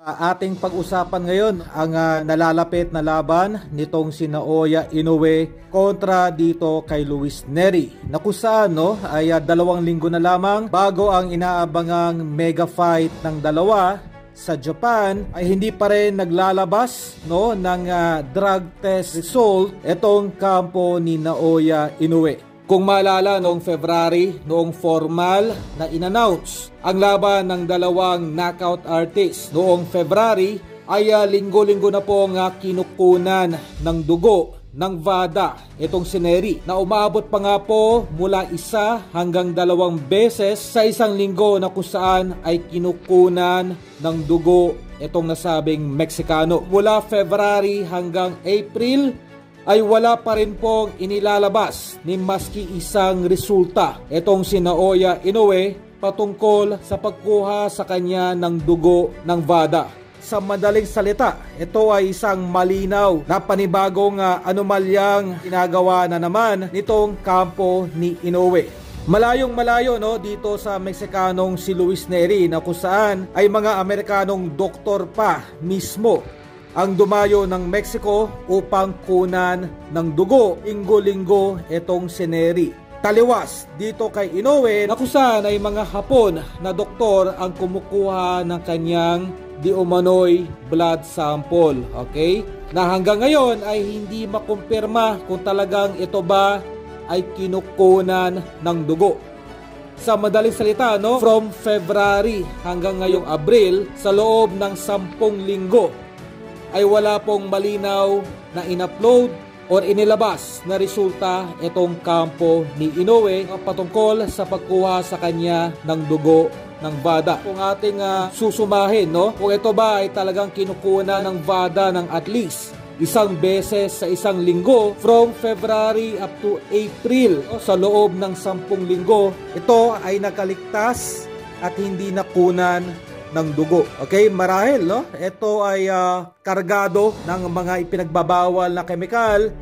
Ating pag-usapan ngayon ang nalalapit na laban nitong si Naoya Inoue kontra dito kay Luis Nery, na kung saan ay 2 linggo na lamang bago ang inaabangang mega fight ng dalawa sa Japan ay hindi pa rin naglalabas ng drug test result itong kampo ni Naoya Inoue. Kung maalala, noong February, noong formal na in-announce ang laban ng dalawang knockout artists noong February, ay linggo-linggo na po nga kinukunan ng dugo ng VADA itong si Nery, na umaabot pa nga po mula 1 hanggang 2 beses sa isang linggo, na kung saan ay kinukunan ng dugo itong nasabing Meksikano. Mula February hanggang April ay wala pa rin pong inilalabas ni maski isang resulta itong si Naoya Inoue patungkol sa pagkuha sa kanya ng dugo ng VADA. Sa madaling salita, ito ay isang malinaw na panibagong anomalyang ginagawa na naman nitong kampo ni Inoue. Malayong malayo dito sa Meksikanong si Luis Nery, na kung saan ay mga Amerikanong doktor pa mismo ang dumayo ng Mexico upang kunan ng dugo linggo-linggo itong si Nery. Taliwas dito kay Inoue, na kung saan ay mga Hapon na doktor ang kumukuha ng kanyang di umano'y blood sample. Okay? Na hanggang ngayon ay hindi makumpirma kung talagang ito ba ay kinukunan ng dugo. Sa madaling salita, from February hanggang ngayong Abril, sa loob ng 10 linggo, ay wala pong malinaw na in-upload or inilabas na resulta itong kampo ni Inoue patungkol sa pagkuha sa kanya ng dugo ng VADA. Kung ating susumahin, kung ito ba ay talagang kinukuha ng VADA ng at least 1 beses sa isang linggo from February up to April, sa loob ng 10 linggo, ito ay nakaligtas at hindi nakunan ng dugo. Okay, marahil ito ay kargado ng mga ipinagbabawal na kemikal,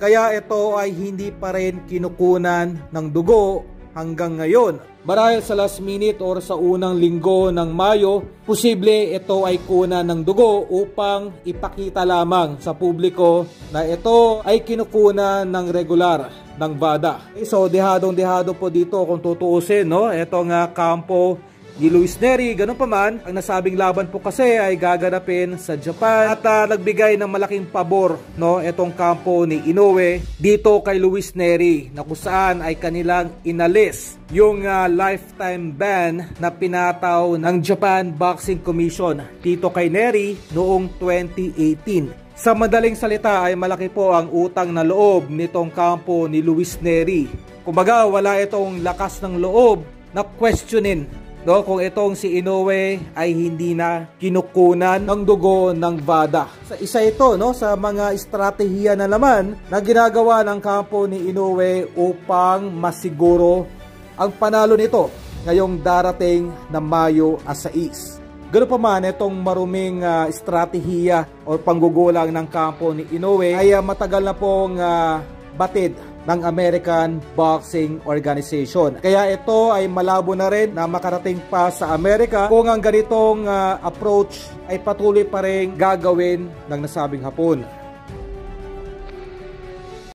kaya ito ay hindi pa rin kinukunan ng dugo hanggang ngayon. Marahil sa last minute or sa unang linggo ng Mayo, posible ito ay kunan ng dugo upang ipakita lamang sa publiko na ito ay kinukunan ng regular ng VADA. Okay, so dehadong-dehado po dito kung tutuusin, itong kampo ni Luis Nery. Ganun pa man, ang nasabing laban po kasi ay gaganapin sa Japan, at nagbigay ng malaking pabor itong kampo ni Inoue dito kay Luis Nery, na kung saan ay kanilang inalis yung lifetime ban na pinataw ng Japan Boxing Commission dito kay Nery noong 2018. Sa madaling salita ay malaki po ang utang na loob nitong kampo ni Luis Nery. Kumbaga, wala itong lakas ng loob na questionin kung itong si Inoue ay hindi na kinukunan ng dugo ng VADA. Isa ito sa mga estratehiya na naman na ginagawa ng kampo ni Inoue upang masiguro ang panalo nito ngayong darating na Mayo 6. Ganoon pa man, itong maruming estratehiya o panggugulang ng kampo ni Inoue ay matagal na pong batid ng American Boxing Organization. Kaya ito ay malabo na rin na makarating pa sa Amerika kung ang ganitong approach ay patuloy pa rin gagawin ng nasabing Hapon.